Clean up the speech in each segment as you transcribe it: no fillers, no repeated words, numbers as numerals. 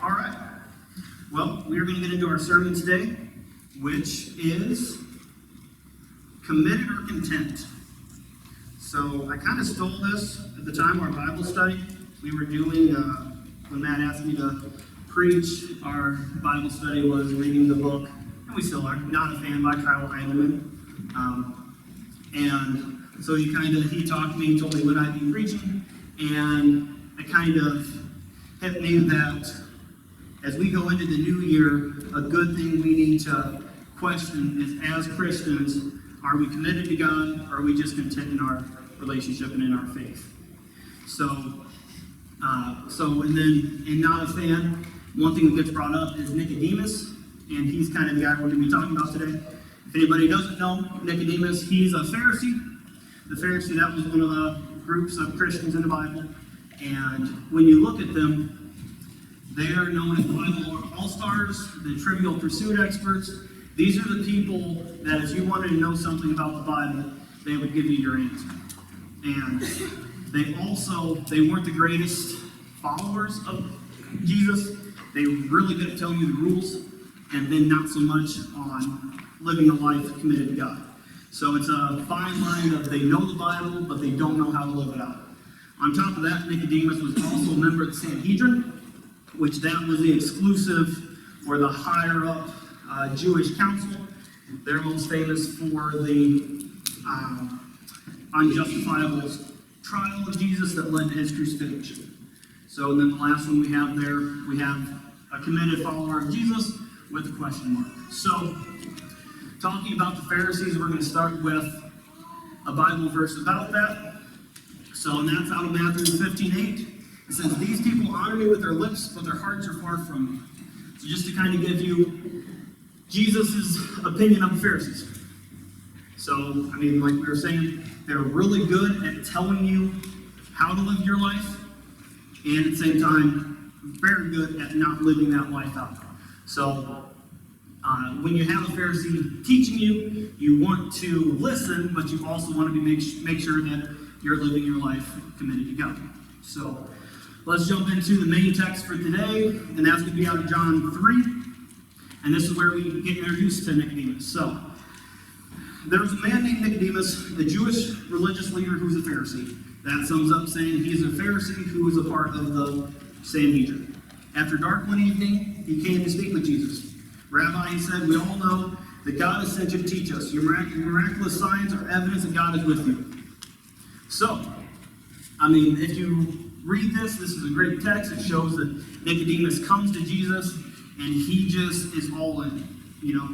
All right. Well, we are going to get into our sermon today, which is committed or content. So I kind of stole this at the time of our Bible study. We were doing, when Matt asked me to preach, our Bible study was reading the book, and we still are, Not a Fan by Kyle Heinemann. And so he talked to me, told me what I'd be preaching, and it kind of hit me that as we go into the new year, a good thing we need to question is, as Christians, are we committed to God, or are we just content in our relationship and in our faith? And then in Not a Fan, one thing that gets brought up is Nicodemus, and he's kind of the guy we're going to be talking about today. If anybody doesn't know Nicodemus, he's a Pharisee. The Pharisee, that was one of the groups of Christians in the Bible. And when you look at them, they are known as Bible all-stars, the Trivial Pursuit experts. These are the people that if you wanted to know something about the Bible, they would give you your answer. And they weren't the greatest followers of Jesus. They were really good at telling you the rules, and then not so much on living a life committed to God. So it's a fine line of they know the Bible, but they don't know how to live it out. On top of that, Nicodemus was also a member of the Sanhedrin, which that was the exclusive or the higher up Jewish council. They're most famous for the unjustifiable trial of Jesus that led to his crucifixion. So and then the last one we have there, we have a committed follower of Jesus with a question mark. So, talking about the Pharisees, we're going to start with a Bible verse about that. So, and that's out of Matthew 15:8. It says, "These people honor me with their lips, but their hearts are far from me." So just to kind of give you Jesus' opinion of the Pharisees. So, I mean, like we were saying, they're really good at telling you how to live your life, and at the same time, very good at not living that life out. So, when you have a Pharisee teaching you, you want to listen, but you also want to make sure that you're living your life committed to God. So, let's jump into the main text for today, and that's going to be out of John 3. And this is where we get introduced to Nicodemus. So, there was a man named Nicodemus, the Jewish religious leader who's a Pharisee. That sums up saying he's a Pharisee who was a part of the Sanhedrin. After dark one evening, he came to speak with Jesus. "Rabbi," he said, "we all know that God has sent you to teach us. Your miraculous signs are evidence that God is with you." So, I mean, if you read this is a great text. It shows that Nicodemus comes to Jesus, and he just is all in. You know,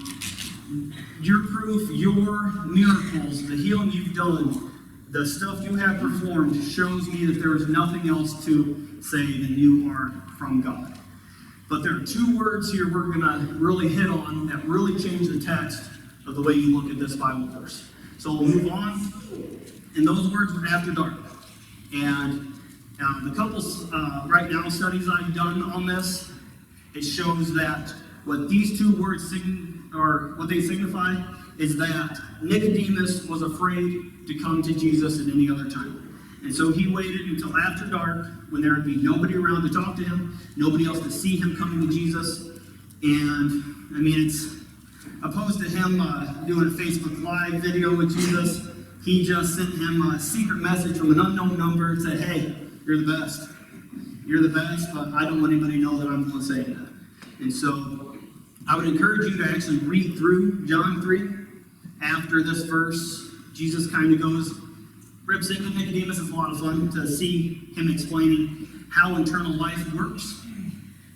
your proof, your miracles, the healing you've done, the stuff you have performed shows me that there is nothing else to say than you are from God. But there are two words here we're going to really hit on that really change the text of the way you look at this Bible verse. So we'll move on. And those words were after dark. And the couple right now studies I've done on this, it shows that what these two words signify is that Nicodemus was afraid to come to Jesus at any other time. And so he waited until after dark, when there would be nobody around to talk to him, nobody else to see him coming to Jesus. And, I mean, it's opposed to him doing a Facebook Live video with Jesus. He just sent him a secret message from an unknown number and said, "Hey, you're the best. You're the best, but I don't want anybody to know that I'm the one saying that." And so I would encourage you to actually read through John 3. After this verse, Jesus kind of goes rips into Nicodemus. It's a lot of fun to see him explaining how eternal life works.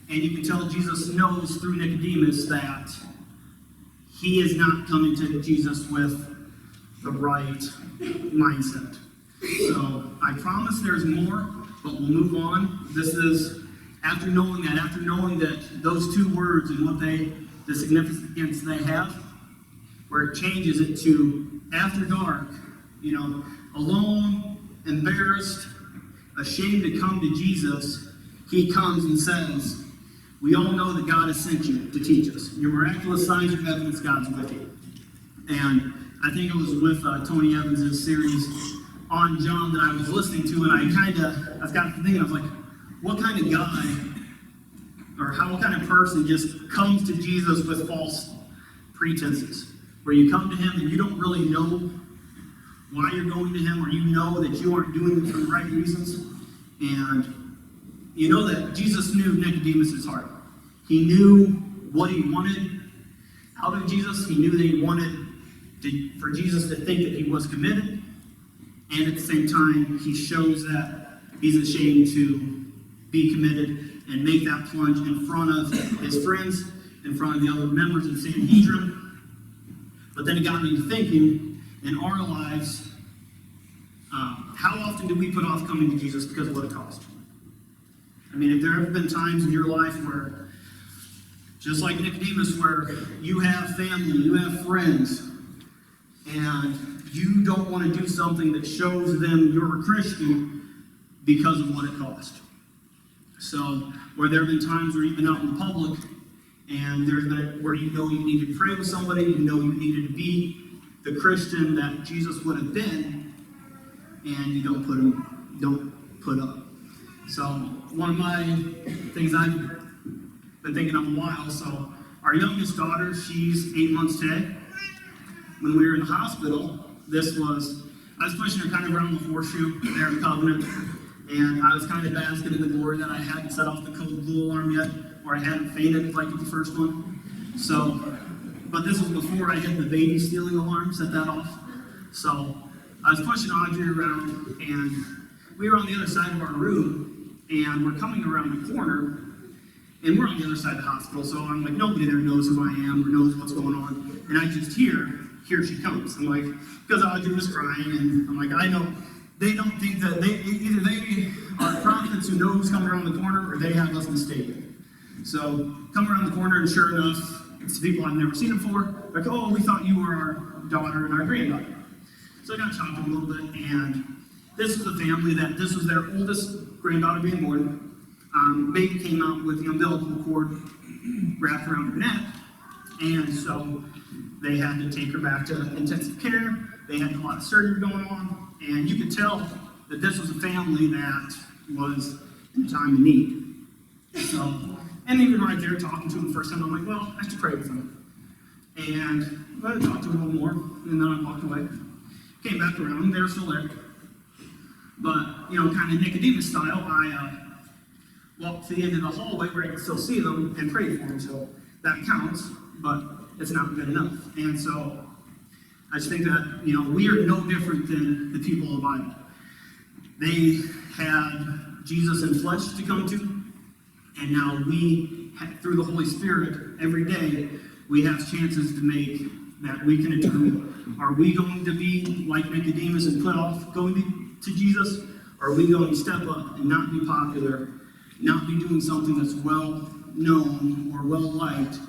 And you can tell Jesus knows through Nicodemus that he is not coming to Jesus with the right mindset. So I promise there's more, but we'll move on. This is after knowing that those two words and the significance they have, where it changes it to after dark, you know, alone, embarrassed, ashamed to come to Jesus, he comes and says, "We all know that God has sent you to teach us. Your miraculous signs are evidence God's with you." And I think it was with Tony Evans' series on John that I was listening to, and I got to thinking, I was like, what kind of guy what kind of person just comes to Jesus with false pretenses, where you come to him and you don't really know why you're going to him, or you know that you aren't doing it for the right reasons, and you know that Jesus knew Nicodemus' heart. He knew what he wanted out of Jesus. He knew that he wanted for Jesus to think that he was committed, and at the same time, he shows that he's ashamed to be committed and make that plunge in front of his friends, in front of the other members of the Sanhedrin. But then it got me thinking, in our lives, how often do we put off coming to Jesus because of what it cost? I mean, if there have been times in your life where, just like Nicodemus, where you have family, you have friends, and you don't want to do something that shows them you're a Christian because of what it cost. So, where there have been times where you've been out in public, and there's been where you know you needed to pray with somebody, you know you needed to be the Christian that Jesus would have been, and you don't put up. So one of my things I've been thinking of a while, so our youngest daughter, she's 8 months today. When we were in the hospital, I was pushing her kind of around the horseshoe there in Covenant, and I was kind of basking in the glory that I hadn't set off the code blue alarm yet, or I hadn't fainted like the first one. So, but this was before I hit the baby stealing alarm, set that off. So I was pushing Audrey around, and we were on the other side of our room, and we're coming around the corner, and we're on the other side of the hospital, so I'm like, nobody there knows who I am or knows what's going on, and I just hear, here she comes. I'm like, because Audrey was crying, and I'm like, I know, they don't think that either they are prophets who know who's coming around the corner, or they have us mistaken. So, come around the corner, and sure enough, it's people I've never seen before. Like, oh, we thought you were our daughter and our granddaughter. So I got chopped up a little bit, and this was a family that this was their oldest granddaughter being born. Baby came out with the umbilical cord wrapped around her neck, and so they had to take her back to intensive care. They had a lot of surgery going on, and you could tell that this was a family that was in time of need. So, and even right there, talking to them the first time, I'm like, well, I should pray with them. And I talked to them a little more, and then I walked away. Came back around, they were still there. But, kind of Nicodemus style, I walked to the end of the hallway where I could still see them and prayed for them. So that counts, but it's not good enough. And so I just think that, we are no different than the people of the Bible. They had Jesus in flesh to come to, and now we, through the Holy Spirit, every day, we have chances to make that we can determine, are we going to be like Nicodemus and put off going to Jesus? Or are we going to step up and not be popular, not be doing something that's well known or well liked,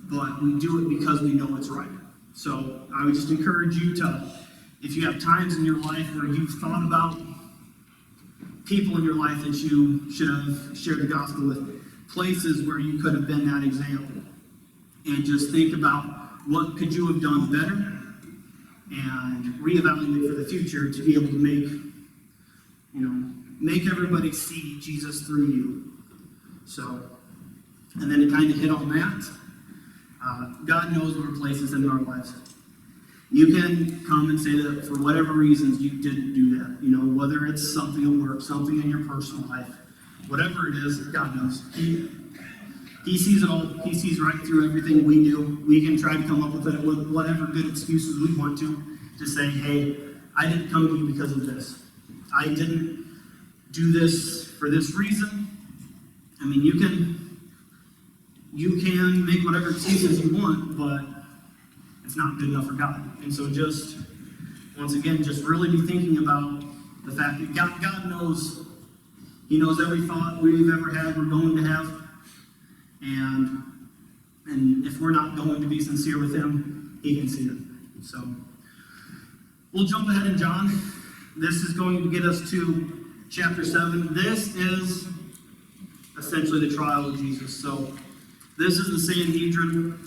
but we do it because we know it's right? So I would just encourage you to, if you have times in your life where you've thought about people in your life that you should have shared the gospel with, places where you could have been that example, and just think about what could you have done better, and reevaluate for the future to be able to make everybody see Jesus through you. So, and then to kind of hit on that, God knows what are places in our lives. You can come and say that for whatever reasons you didn't do that. Whether it's something at work, something in your personal life, whatever it is, God knows. He sees it all. He sees right through everything we do. We can try to come up with it with whatever good excuses we want to say, hey, I didn't come to you because of this. I didn't do this for this reason. I mean, you can make whatever excuses you want, but it's not good enough for God. And so just, once again, just really be thinking about the fact that God knows. He knows every thought we've ever had, we're going to have. And if we're not going to be sincere with him, he can see it. So we'll jump ahead in John. This is going to get us to chapter 7. This is essentially the trial of Jesus. So this is the Sanhedrin.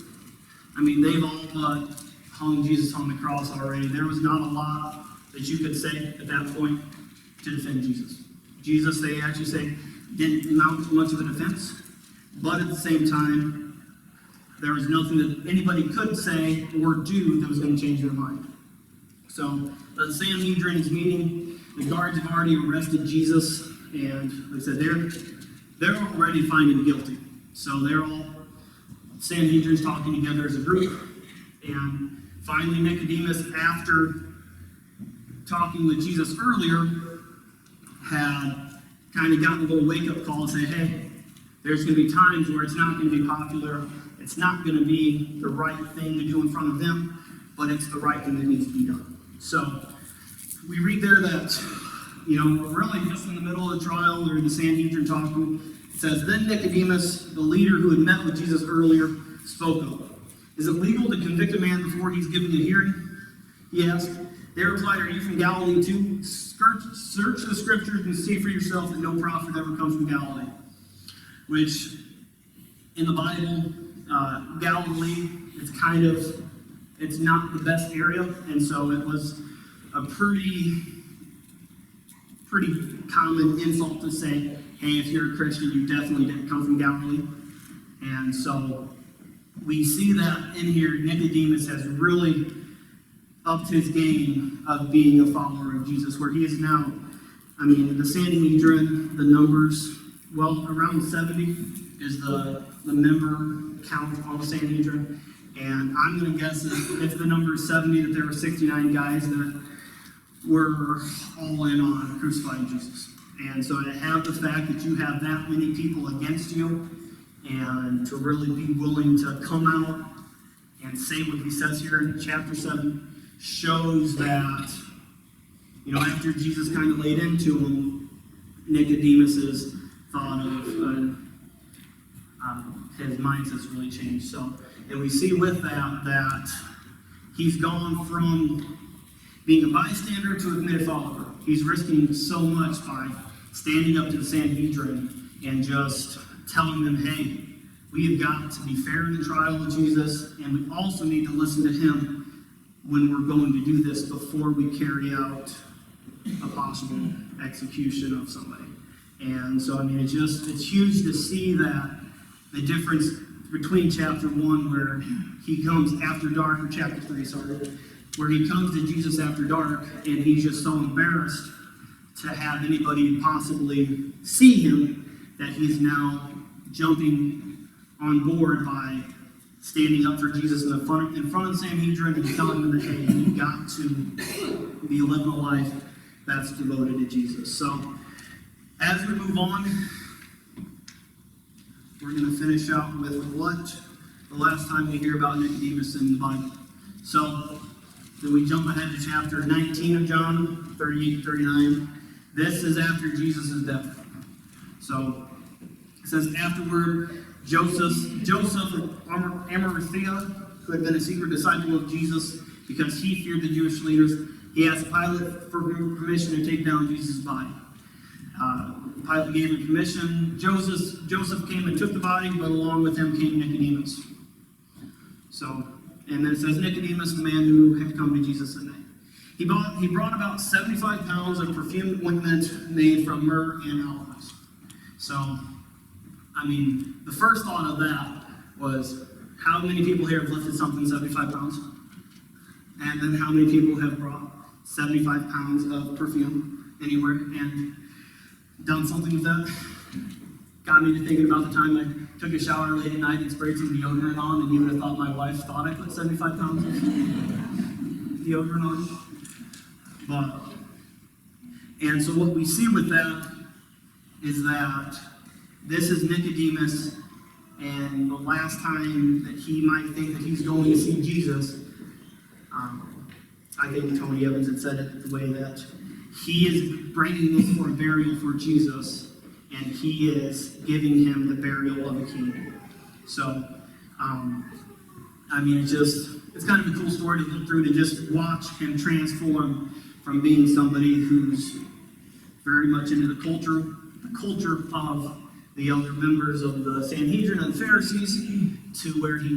I mean, they've all but hung Jesus on the cross already. There was not a lot that you could say at that point to defend Jesus. Jesus, they actually say, didn't mount much of a defense. but at the same time, there was nothing that anybody could say or do that was going to change their mind. So the Sanhedrin is meeting. The guards have already arrested Jesus, and like I said, they're already find him guilty. So they're all Sanhedrin's talking together as a group, and finally Nicodemus, after talking with Jesus earlier, had kind of gotten a little wake-up call and say, hey, there's going to be times where it's not going to be popular, it's not going to be the right thing to do in front of them, but it's the right thing that needs to be done. So we read there that, we're really just in the middle of the trial, or the Sanhedrin talking. It says, then Nicodemus, the leader who had met with Jesus earlier, spoke up. Is it legal to convict a man before he's given a hearing? He asked. They replied, are you from Galilee too? Search the scriptures and see for yourself that no prophet ever comes from Galilee. Which, in the Bible, Galilee, it's not the best area, and so it was a pretty common insult to say, hey, if you're a Christian, you definitely didn't come from Galilee. And so we see that in here, Nicodemus has really upped his game of being a follower of Jesus, where he is now, the Sanhedrin, the numbers, around 70 is the member count on the Sanhedrin. And I'm going to guess if the number is 70, that there were 69 guys that were all in on crucifying Jesus. And so to have the fact that you have that many people against you, and to really be willing to come out and say what he says here in chapter 7, shows that, after Jesus kind of laid into him, Nicodemus's thought of his mindset's really changed. So, and we see with that he's gone from being a bystander to a committed follower. He's risking so much by standing up to the Sanhedrin and just telling them, hey, we have got to be fair in the trial of Jesus, and we also need to listen to him when we're going to do this before we carry out a possible execution of somebody. And so, it's huge to see that the difference between chapter 1, where he comes after dark, or chapter 3, where he comes to Jesus after dark, and he's just so embarrassed to have anybody possibly see him, that he's now jumping on board by standing up for Jesus in front of the Sanhedrin and telling them that, hey, you've got to be living a life that's devoted to Jesus. So, as we move on, we're going to finish out with what the last time we hear about Nicodemus in the Bible. So, then we jump ahead to chapter 19 of John, 38 to 39. This is after Jesus' death. So, it says, afterward, Joseph of Arimathea, who had been a secret disciple of Jesus because he feared the Jewish leaders, he asked Pilate for permission to take down Jesus' body. Pilate gave him permission. Joseph came and took the body, but along with him came Nicodemus. So, and then it says, Nicodemus, the man who had come to Jesus that night. He brought about 75 pounds of perfumed ointment made from myrrh and aloes. So, the first thought of that was, how many people here have lifted something 75 pounds? And then how many people have brought 75 pounds of perfume anywhere and done something with that? Got me to thinking about the time I took a shower late at night and sprayed some deodorant on, and you would have thought my wife thought I put 75 pounds of deodorant on. And so what we see with that is that this is Nicodemus, and the last time that he might think that he's going to see Jesus, I think Tony Evans had said it the way that he is bringing this for a burial for Jesus, and he is giving him the burial of a king. So, it's kind of a cool story to look through, to just watch him transform from being somebody who's very much into the culture of the other members of the Sanhedrin and the Pharisees, to where he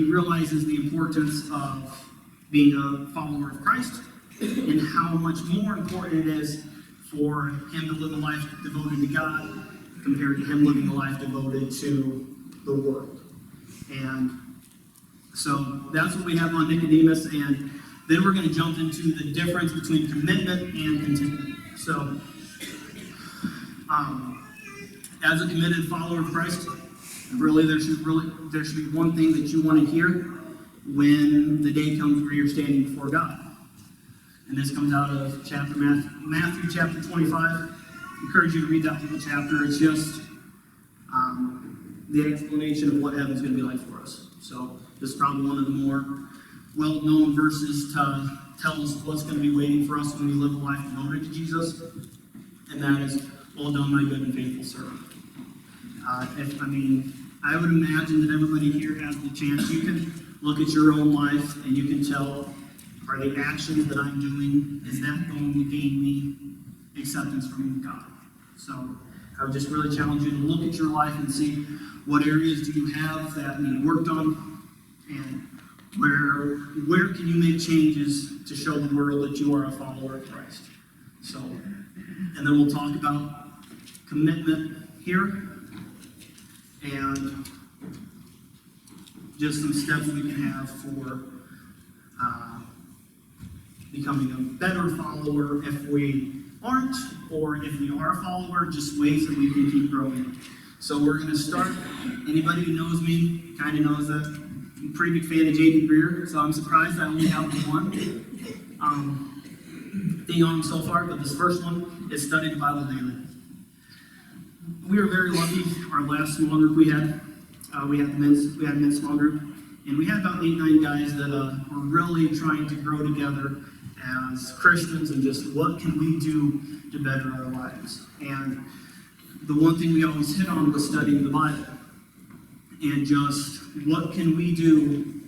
realizes the importance of being a follower of Christ, and how much more important it is for him to live a life devoted to God compared to him living a life devoted to the world. And so that's what we have on Nicodemus, and then we're going to jump into the difference between commitment and contentment. So, as a committed follower of Christ, really there should be one thing that you want to hear when the day comes where you're standing before God. And this comes out of Matthew chapter 25. I encourage you to read that whole chapter. It's just the explanation of what heaven's going to be like for us. So this is probably one of the more well-known verses to tell us what's going to be waiting for us when we live a life devoted to Jesus. And that is, well done, my good and faithful servant. I would imagine that everybody here has the chance. You can look at your own life and you can tell, are the actions that I'm doing, is that going to gain me acceptance from God? So I would just really challenge you to look at your life and see what areas do you have that need worked on, and where can you make changes to show the world that you are a follower of Christ. So, and then we'll talk about commitment here, and just some steps we can have for becoming a better follower if we aren't, or if we are a follower, just ways that we can keep growing. So we're going to start. Anybody who knows me kind of knows that I'm a pretty big fan of J.D. Greer, so I'm surprised I only have one thing on so far, but this first one is study the Bible daily. We were very lucky. Our last small group we had a men's small group, and we had about 8-9 guys that were really trying to grow together as Christians, and just what can we do to better our lives. And the one thing we always hit on was studying the Bible, and just what can we do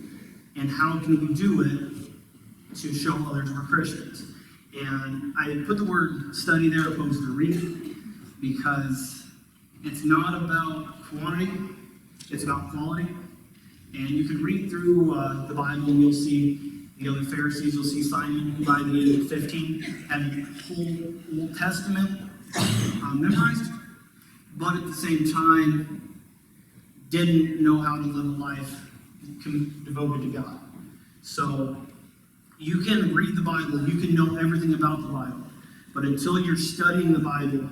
and how can we do it to show others we're Christians. And I put the word study there opposed to read, because it's not about quantity, it's about quality. And you can read through the Bible and you'll see the other Pharisees. You'll see Simon, who by the age of 15 had the whole Old Testament memorized, but at the same time didn't know how to live a life devoted to God. So you can read the Bible, you can know everything about the Bible, but until you're studying the Bible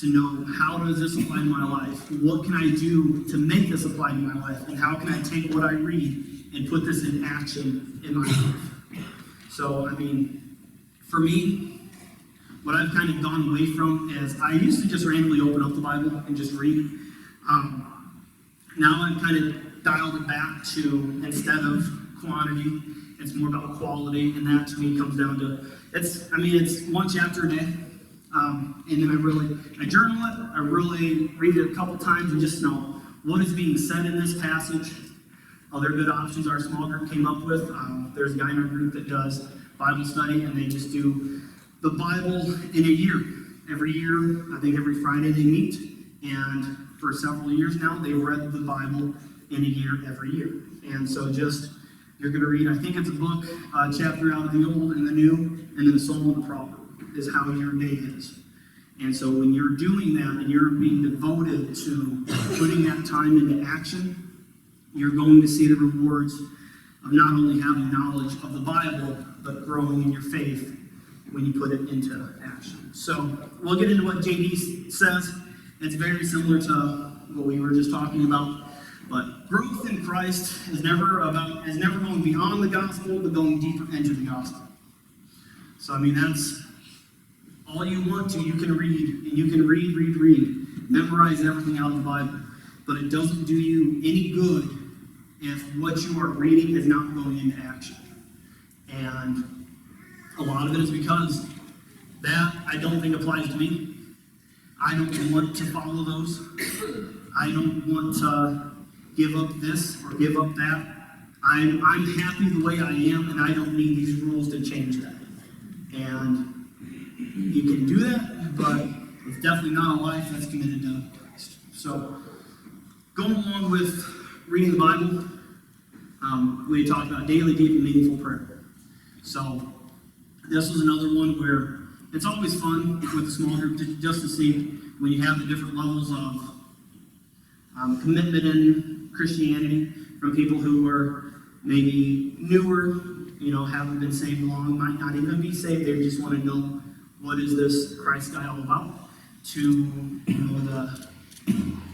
to know how does this apply to my life, what can I do to make this apply to my life, and how can I take what I read and put this in action in my life. So, for me, what I've kind of gone away from is I used to just randomly open up the Bible and just read. Now I've kind of dialed it back to, instead of quantity, it's more about quality, and that to me comes down to, it's one chapter a day. And then I journal it, I really read it a couple times and just know what is being said in this passage. Other good options our small group came up with. There's a guy in our group that does Bible study, and they just do the Bible in a year. Every year, I think every Friday they meet, and for several years now, they've read the Bible in a year every year. And so you're going to read, I think it's a book, chapter out of the Old and the New, and then the Psalm and the Proverb is how your day is. And so when you're doing that and you're being devoted to putting that time into action, you're going to see the rewards of not only having knowledge of the Bible, but growing in your faith when you put it into action. So we'll get into what JD says. It's very similar to what we were just talking about. But growth in Christ is never going beyond the gospel, but going deeper into the gospel. So that's all you want to. You can read, and you can read, memorize everything out of the Bible. But it doesn't do you any good if what you are reading is not going into action. And a lot of it is because that I don't think applies to me. I don't want to follow those. I don't want to give up this or give up that. I'm happy the way I am, and I don't need these rules to change that. And you can do that, but it's definitely not a life that's committed to Christ. So, going along with reading the Bible, we talked about daily, deep, and meaningful prayer. So, this was another one where it's always fun with a small group just to see when you have the different levels of commitment in Christianity from people who are maybe newer, haven't been saved long, might not even be saved. They just want to know, what is this Christ guy all about? To the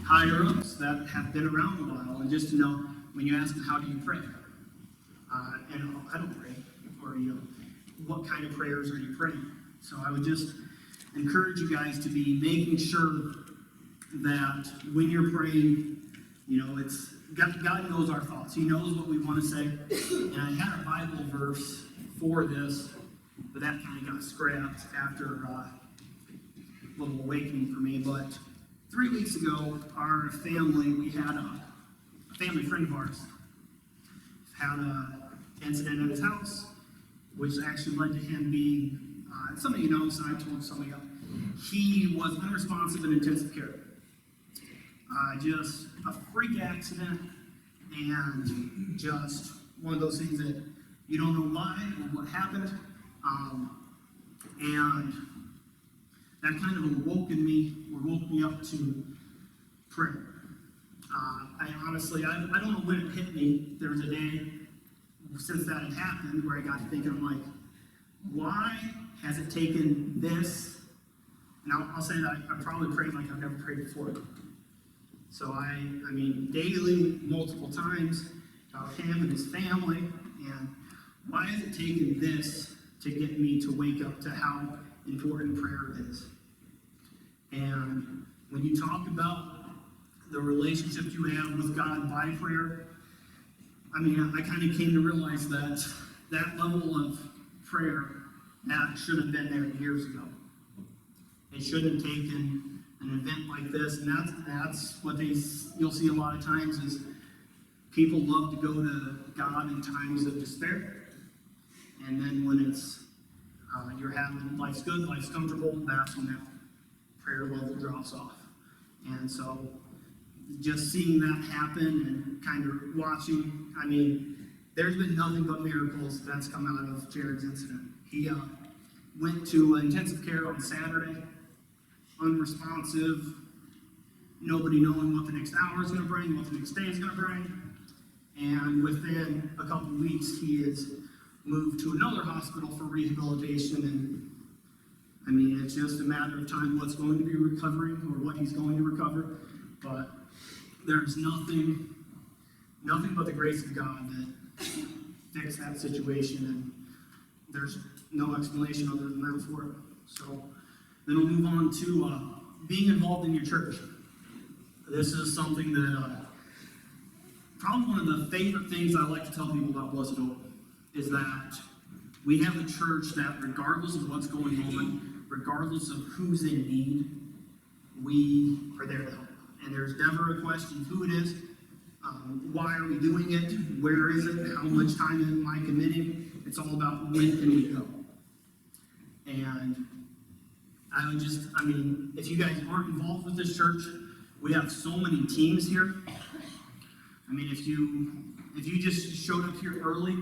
higher ups that have been around a while, and just to know when you ask them, how do you pray? And I don't pray, or what kind of prayers are you praying? So I would just encourage you guys to be making sure that when you're praying, it's God knows our thoughts. He knows what we want to say. And I had a Bible verse for this, but that kind of got scrapped after a little awakening for me. But 3 weeks ago, our family, we had a family friend of ours, had an incident at his house, which actually led to him being, some of you know, so I told some of you, he was unresponsive in intensive care. Just a freak accident, and just one of those things that you don't know why or what happened. And that kind of woke me up to prayer. I honestly don't know when it hit me. There was a day since that had happened where I got to thinking, I'm like, why has it taken this? And I'll say that I probably prayed like I've never prayed before. So I mean, daily, multiple times, about him and his family, and why has it taken this to get me to wake up to how important prayer is? And when you talk about the relationship you have with God by prayer, I mean, I kind of came to realize that that level of prayer, that should have been there years ago. It shouldn't have taken an event like this, and that's what you'll see a lot of times is people love to go to God in times of despair, and then when it's you're having life's good, life's comfortable, that's when that prayer level drops off. And so just seeing that happen and kind of watching, I mean, there's been nothing but miracles that's come out of Jared's incident. He went to intensive care on Saturday, unresponsive, nobody knowing what the next hour is going to bring, what the next day is going to bring. And within a couple of weeks, he is moved to another hospital for rehabilitation. And I mean, it's just a matter of time what's going to be recovering or what he's going to recover. But there's nothing but the grace of God that fixed that situation. And there's no explanation other than that for it. So then we'll move on to being involved in your church. This is something that probably one of the favorite things I like to tell people about Blessed Hope is that we have a church that regardless of what's going on, regardless of who's in need, we are there to help. And there's never a question who it is, why are we doing it, where is it, how much time am I committing. It's all about when can we go. And I mean, if you guys aren't involved with this church, we have so many teams here. I mean, if you just showed up here early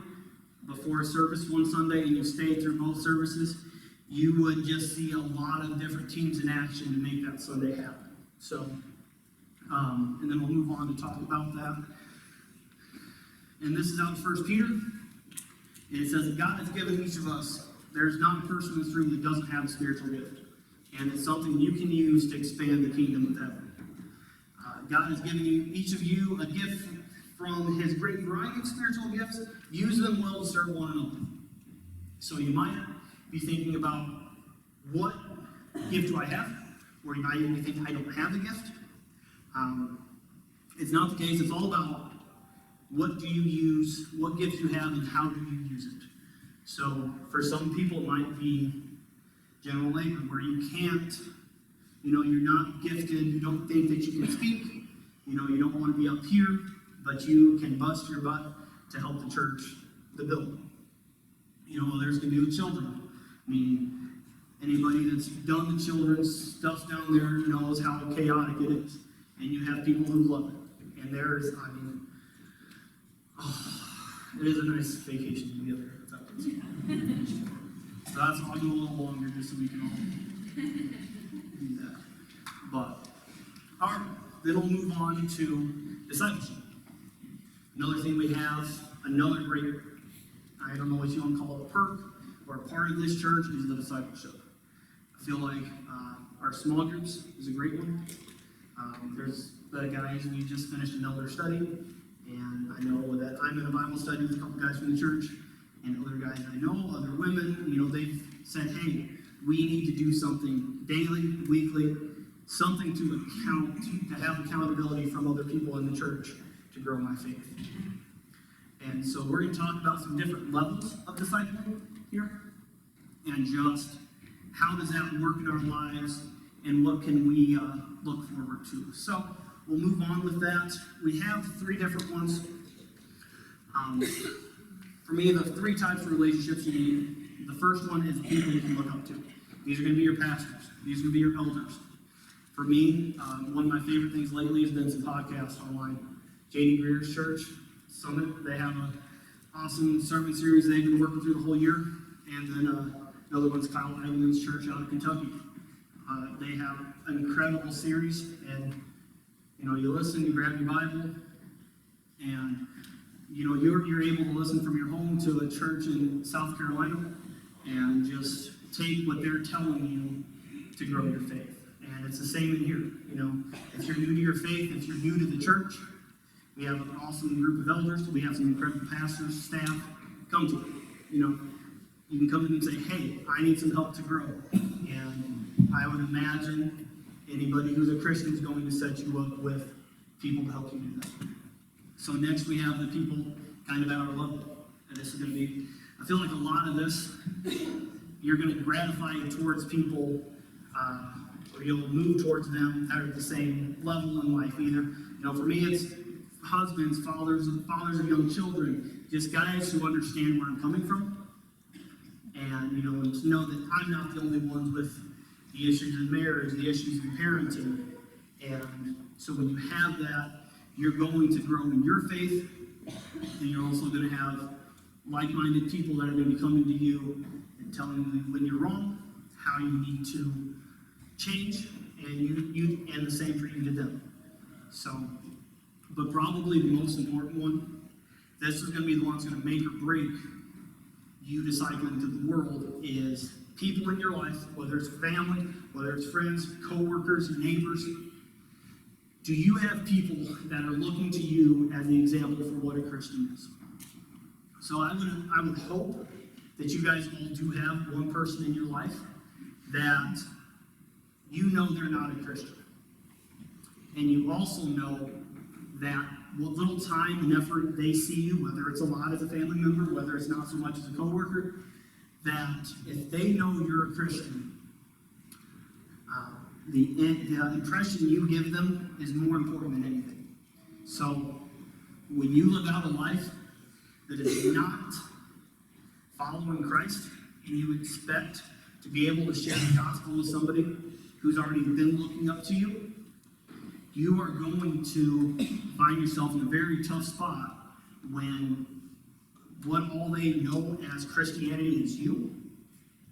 before a service one Sunday and you stayed through both services, you would just see a lot of different teams in action to make that Sunday happen. So, and then we'll move on to talk about that. And this is out of 1 Peter. And it says that God has given each of us, there's not a person in this room that doesn't have a spiritual gift. And it's something you can use to expand the kingdom of heaven. God has given each of you a gift from his great variety of spiritual gifts. Use them well to serve one another. So you might be thinking about, what gift do I have? Or you might even think, I don't have a gift. It's not the case. It's all about what do you use, what gift you have, and how do you use it. So for some people, it might be general labor, where you can't, you're not gifted, you don't think that you can speak, you don't want to be up here, but you can bust your butt to help the church, the building. There's going to be with children. I mean, anybody that's done the children's stuff down there knows how chaotic it is. And you have people who love it. And there's, it is a nice vacation to be up there. So that's why I'll go a little longer just so we can all do that. But, all right, then we'll move on to discipleship. Another thing we have, another great, I don't know what you want to call it, a perk or a part of this church is the discipleship. I feel like our small groups is a great one. There's the guys, we just finished another study, and I know that I'm in a Bible study with a couple guys from the church, and other guys I know, other women, they've said, hey, we need to do something daily, weekly, something to have accountability from other people in the church to grow my faith. And so we're going to talk about some different levels of discipling here, and just how does that work in our lives, and what can we look forward to. So we'll move on with that. We have 3 different ones. For me, the 3 types of relationships you need. The first one is people you can look up to. These are going to be your pastors. These are going to be your elders. For me, one of my favorite things lately has been some podcasts online. J.D. Greer's Church Summit, they have an awesome sermon series they've been working through the whole year. And then another one's Kyle Eigelman's church out of Kentucky. They have an incredible series, and you listen, you grab your Bible, and you're able to listen from your home to a church in South Carolina, and just take what they're telling you to grow your faith. And it's the same in here. If you're new to your faith, if you're new to the church, we have an awesome group of elders. We have some incredible pastors, staff. Come to it. You can come to them and say, hey, I need some help to grow. And I would imagine anybody who's a Christian is going to set you up with people to help you do that. So next we have the people kind of at our level. And this is going to be, I feel like a lot of this, you're going to gratify towards people, or you'll move towards them that are at the same level in life either. For me, it's husbands, fathers of young children, just guys who understand where I'm coming from. And, to know that I'm not the only ones with the issues in marriage, the issues in parenting. And so when you have that, you're going to grow in your faith, and you're also going to have like-minded people that are going to be coming to you and telling you when you're wrong, how you need to change, and the same for you to them. So, but probably the most important one, this is going to be the one that's going to make or break you discipling to the world, is people in your life, whether it's family, whether it's friends, co-workers, neighbors. Do you have people that are looking to you as the example for what a Christian is? So I would hope that you guys all do have one person in your life that they're not a Christian. And you also know that what little time and effort they see you, whether it's a lot as a family member, whether it's not so much as a coworker, that if they know you're a Christian, the impression you give them is more important than anything. So when you live out a life that is not following Christ, and you expect to be able to share the gospel with somebody who's already been looking up to you, you are going to find yourself in a very tough spot when what all they know as Christianity is you.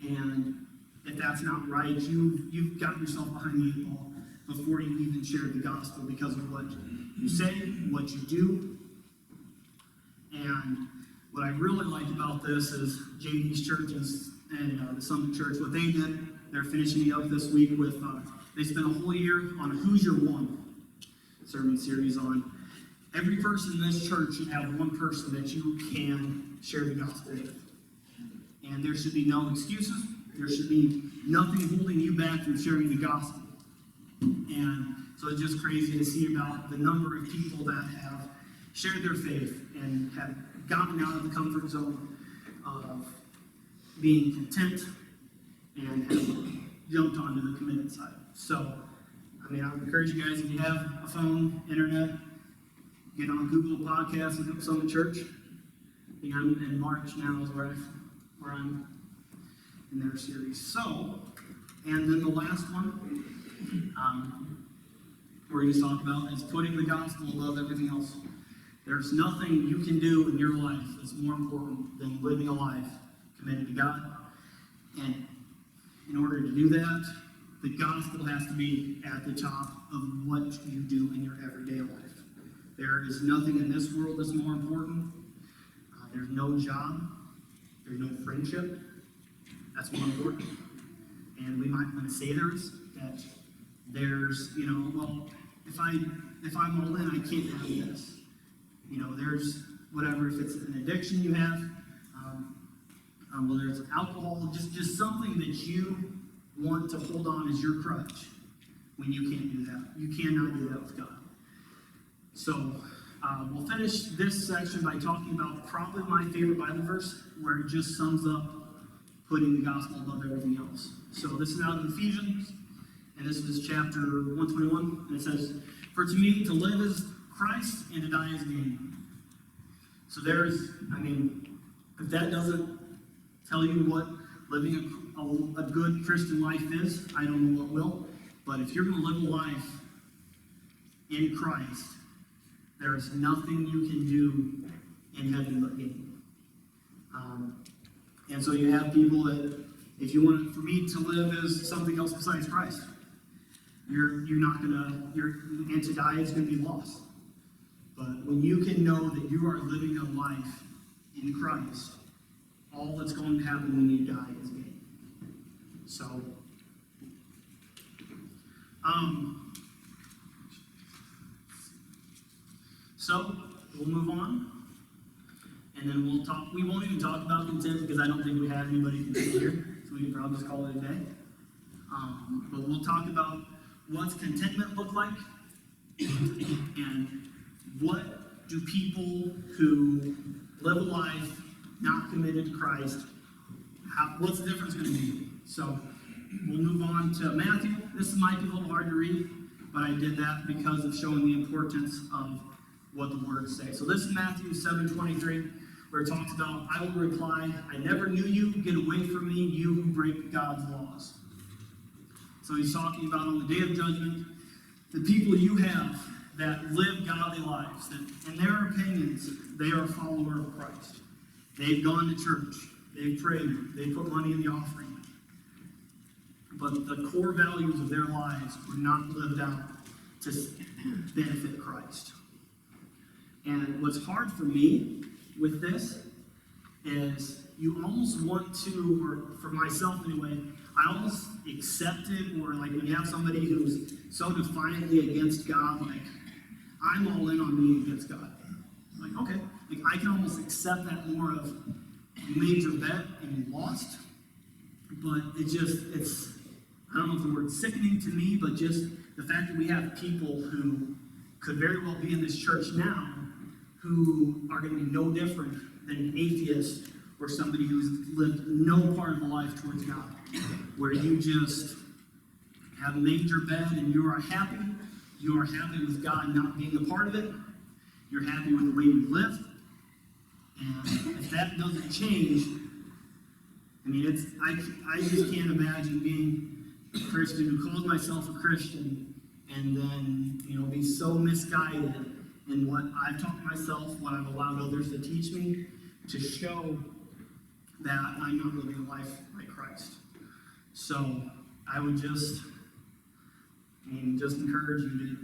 And if that's not right, you've got yourself behind the 8 ball before you even share the gospel because of what you say, what you do. And what I really like about this is JD's churches and the Summit Church, what they did, they're finishing it up this week with, they spent a whole year on a Who's Your One sermon series on every person in this church should have one person that you can share the gospel with. And there should be no excuses. There should be nothing holding you back from sharing the gospel. And so it's just crazy to see about the number of people that have shared their faith and have gotten out of the comfort zone of being content and have jumped onto the committed side. So, I would encourage you guys, if you have a phone, internet, get on Google Podcasts and look up Summit Church. I think I'm in March now is where I'm in their series. So, and then the last one we're going to talk about is putting the gospel above everything else. There's nothing you can do in your life that's more important than living a life committed to God And in order to do that, the gospel has to be at the top of what you do in your everyday life. There is nothing in this world that's more important. There's no job. There's no friendship. That's more important. And we might want to say that there's, well, if I'm all in, I can't have this. There's whatever, if it's an addiction you have, whether it's alcohol, just something that you want to hold on as your crutch when you can't do that. You cannot do that with God. So we'll finish this section by talking about probably my favorite Bible verse, where it just sums up putting the gospel above everything else. So this is out of Ephesians, and this is chapter 121, and it says, "For to me to live is Christ, and to die is gain." So if that doesn't tell you what living a good Christian life is, I don't know what will. But if you're going to live a life in Christ, there is nothing you can do in heaven but gain. And so you have people that, if you want for me to live as something else besides Christ, you're not gonna, and to die is gonna be lost. But when you can know that you are living a life in Christ, all that's going to happen when you die is gain. So we'll move on, and then we'll talk. We won't even talk about content because I don't think we have anybody content here, so we can probably just call it a day. But we'll talk about what's contentment look like, and what do people who live a life not committed to Christ, what's the difference going to be? So we'll move on to Matthew. This might be a little hard to read, but I did that because of showing the importance of what the words say. So this is Matthew 7:23, where it talks about, "I will reply, I never knew you. Get away from me, you who break God's laws." So he's talking about on the day of judgment, the people you have that live godly lives, that in their opinions, they are a follower of Christ. They've gone to church, they've prayed, they put money in the offering. But the core values of their lives were not lived out to benefit Christ. And what's hard for me with this is you almost want to, or for myself anyway, I almost accept it, or like when you have somebody who's so defiantly against God, like, I'm all in on being against God. Like, okay, like I can almost accept that more of, you made your bet and you lost, but it's, I don't know if the word's sickening to me, but just the fact that we have people who could very well be in this church now who are going to be no different than an atheist or somebody who's lived no part of a life towards God, where you just have made your bed and you are happy with God not being a part of it, you're happy with the way you live, and if that doesn't change, I just can't imagine being a Christian who calls myself a Christian and then, be so misguided in what I've taught myself, what I've allowed others to teach me, to show that I'm not living a life like Christ. So I would just encourage you to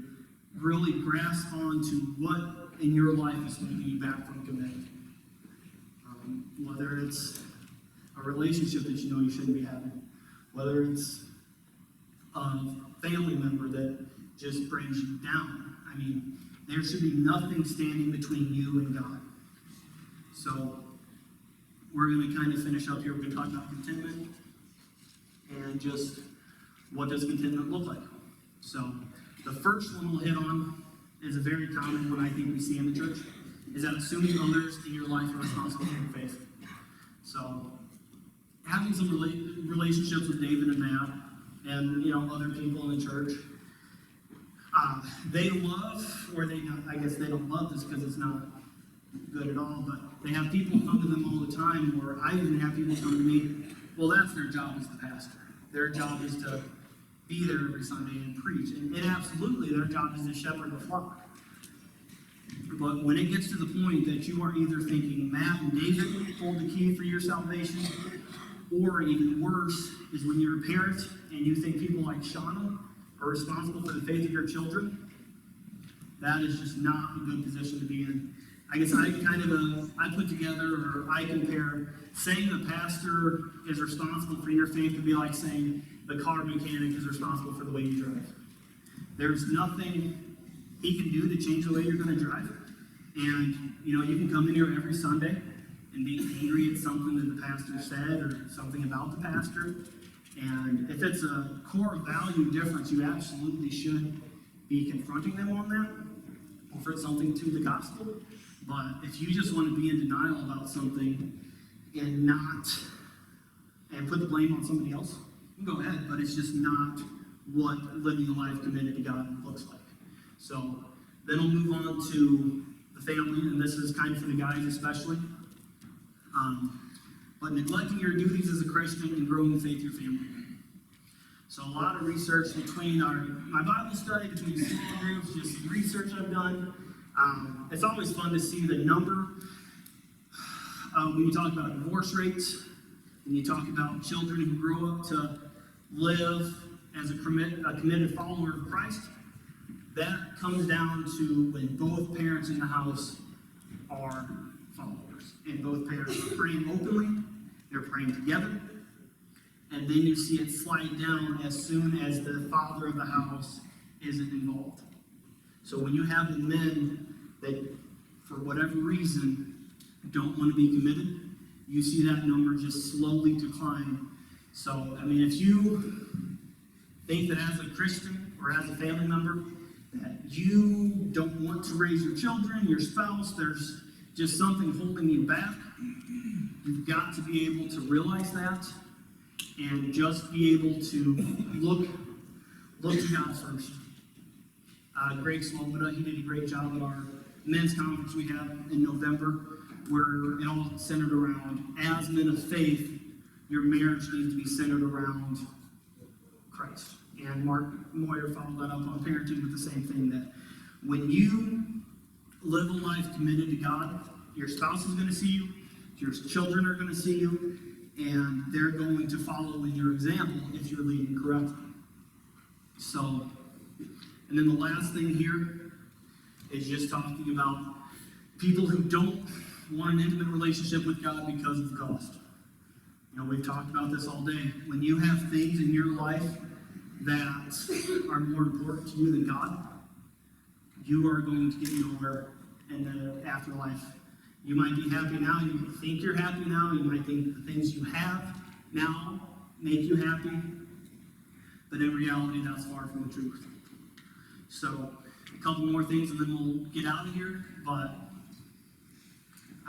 really grasp on to what in your life is holding you back from committing. Whether it's a relationship that you know you shouldn't be having, whether it's a family member that just brings you down. There should be nothing standing between you and God. So we're going to kind of finish up here. We're going to talk about contentment and just what does contentment look like. So the first one we'll hit on is a very common one I think we see in the church, is that assuming others in your life are responsible for your faith. So having some relationships with David and Matt and other people in the church, they love, or they not, I guess they don't love this because it's not good at all, but they have people come to them all the time, or I even have people come to me. Well, that's their job as the pastor. Their job is to be there every Sunday and preach, and absolutely their job is to shepherd the flock. But when it gets to the point that you are either thinking Matt and David hold the key for your salvation, Or even worse is when you're a parent and you think people like Shauna are responsible for the faith of your children. That is just not a good position to be in. I guess I put together, or I compare, saying the pastor is responsible for your faith to be like saying the car mechanic is responsible for the way you drive. There's nothing he can do to change the way you're going to drive. And, you can come in here every Sunday and be angry at something that the pastor said or something about the pastor. And if it's a core value difference, you absolutely should be confronting them on that, offer something to the gospel. But if you just want to be in denial about something and put the blame on somebody else, go ahead, but it's just not what living a life committed to God looks like. So then we'll move on to the family, and this is kind of for the guys especially. But neglecting your duties as a Christian and growing in faith in your family. So a lot of research between my Bible study, between small groups, just some research I've done. It's always fun to see the number when you talk about divorce rates, when you talk about children who grow up to live as a committed follower of Christ. That comes down to when both parents in the house are followers. And both parents are praying openly, they're praying together. And then you see it slide down as soon as the father of the house isn't involved. So when you have the men that, for whatever reason, don't want to be committed, you see that number just slowly decline. So, if you think that as a Christian or as a family member, that you don't want to raise your children, your spouse, there's just something holding you back, you've got to be able to realize that and just be able to look to God first. Greg Sloboda, he did a great job at our men's conference we have in November, where it all centered around, as men of faith, your marriage needs to be centered around Christ. And Mark Moyer followed that up on parenting with the same thing, that when you live a life committed to God, your spouse is going to see you, your children are going to see you, and they're going to follow in your example if you're leading correctly. So, and then the last thing here is just talking about people who don't want an intimate relationship with God because of the cost. We've talked about this all day. When you have things in your life that are more important to you than God, you are going to get nowhere in the afterlife. You might be happy now, you might think you're happy now, you might think the things you have now make you happy, but in reality, that's far from the truth. So, a couple more things and then we'll get out of here, but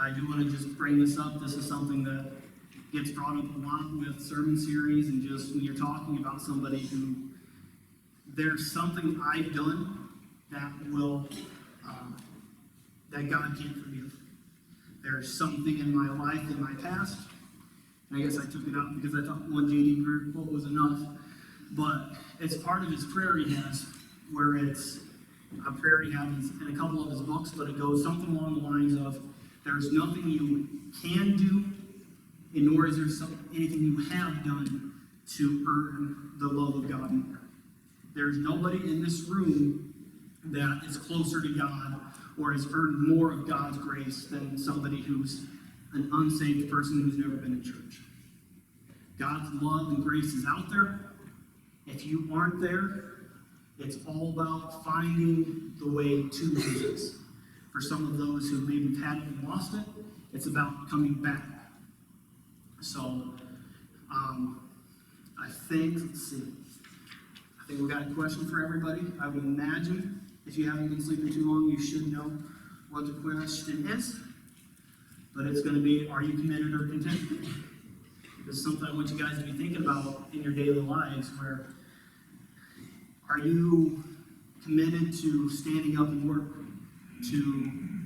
I do want to just bring this up. This is something that gets brought up a lot with sermon series, and just when you're talking about somebody who, there's something I've done that will, that God can't forgive. There's something in my life, in my past, and I guess I took it out because I thought one J.D. Greer quote was enough, but it's part of his prayer he has, where it's a prayer he has in a couple of his books, but it goes something along the lines of, there's nothing you can do, and nor is there anything you have done to earn the love of God more. There's nobody in this room that is closer to God or has earned more of God's grace than somebody who's an unsaved person who's never been in church. God's love and grace is out there. If you aren't there, it's all about finding the way to Jesus. For some of those who maybe had it and lost it, it's about coming back. So, I think we've got a question for everybody. I would imagine, if you haven't been sleeping too long, you should know what the question is. But it's going to be, are you committed or content? This is something I want you guys to be thinking about in your daily lives, where are you committed to standing up and work, to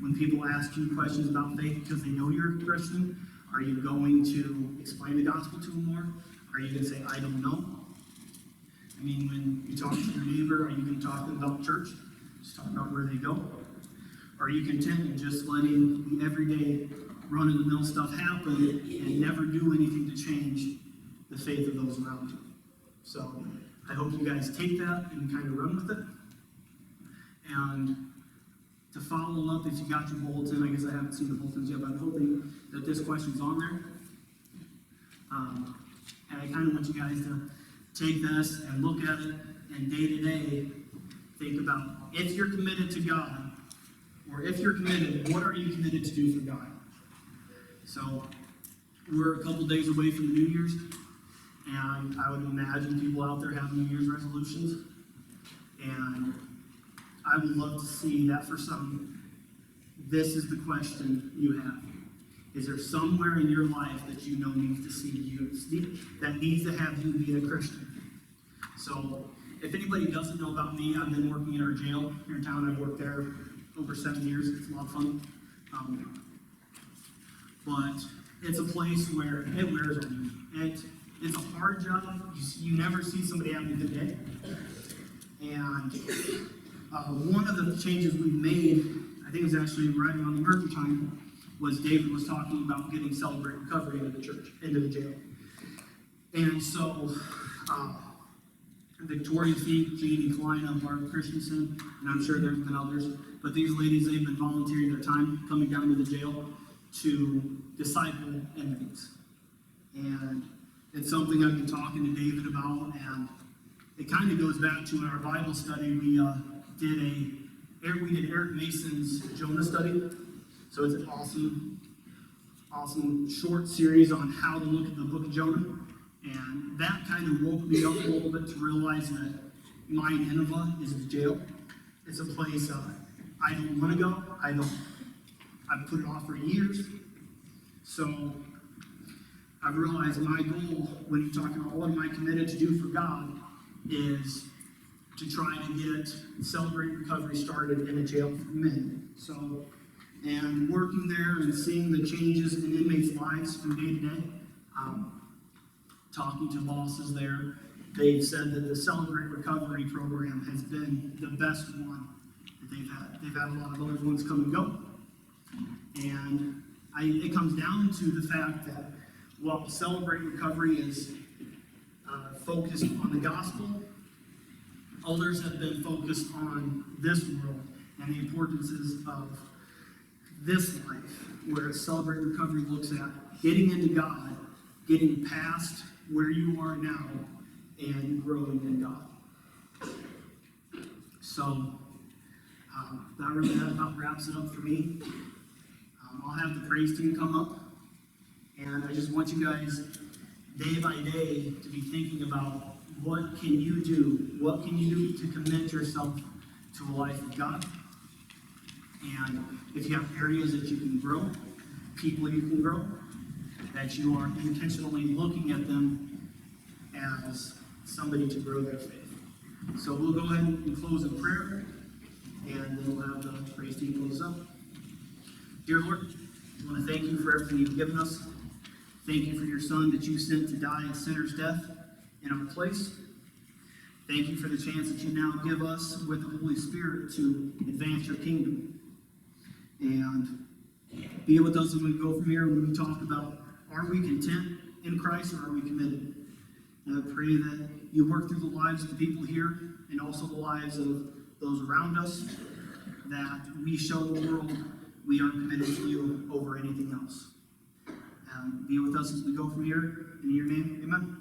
when people ask you questions about faith because they know you're a Christian? Are you going to explain the gospel to them more? Are you going to say, I don't know? When you talk to your neighbor, are you going to talk to them about church? Just talk about where they go? Or are you content in just letting the everyday run-of-the-mill stuff happen and never do anything to change the faith of those around you. So I hope you guys take that and kind of run with it. And to follow up, if you got your bulletin, I guess I haven't seen the bulletins yet, but I'm hoping that this question's on there. And I kind of want you guys to take this and look at it, and day to day, think about if you're committed to God, or if you're committed, what are you committed to do for God? So we're a couple days away from the New Year's, and I would imagine people out there have New Year's resolutions, and I would love to see that for some. This is the question you have. Is there somewhere in your life that you know needs to see you, that needs to have you be a Christian? So if anybody doesn't know about me, I've been working in our jail here in town. I've worked there over 7 years. It's a lot of fun. But it's a place where it wears on you. It's a hard job. You never see somebody having a good day. And one of the changes we made, I think it was actually right around the merger time, was David was talking about getting Celebrate Recovery into the church, into the jail. And so Victoria Feek, Jeannie Klein, Barbara Christensen, and I'm sure there's been others, but these ladies, they've been volunteering their time coming down to the jail to disciple inmates. And it's something I've been talking to David about, and it kind of goes back to in our Bible study, we did Eric Mason's Jonah study. So it's an awesome short series on how to look at the book of Jonah. And that kind of woke me up a little bit to realize that my Nineveh is the jail. It's a place I don't want to go. I've put it off for years. So I've realized my goal when you're talking about what am I committed to do for God is to try to get Celebrate Recovery started in a jail for men. So, and working there and seeing the changes in inmates' lives from day to day, talking to bosses there, they've said that the Celebrate Recovery program has been the best one that they've had. They've had a lot of other ones come and go. And it comes down to the fact that while Celebrate Recovery is focused on the gospel, others have been focused on this world and the importances of this life, where Celebrate Recovery looks at getting into God, getting past where you are now, and growing in God. So, that about wraps it up for me. I'll have the praise team come up, and I just want you guys, day by day, to be thinking about what can you do to commit yourself to a life of God. And if you have areas that you can grow, people you can grow, that you are intentionally looking at them as somebody to grow their faith. So we'll go ahead and close in prayer, and then we'll have the praise team close up. Dear Lord, I want to thank you for everything you've given us. Thank you for your Son that you sent to die a sinner's death in our place. Thank you for the chance that you now give us with the Holy Spirit to advance your kingdom. And be with us as we go from here when we talk about, are we content in Christ or are we committed? And I pray that you work through the lives of the people here and also the lives of those around us, that we show the world we are committed to you over anything else. Be with us as we go from here. In your name, amen.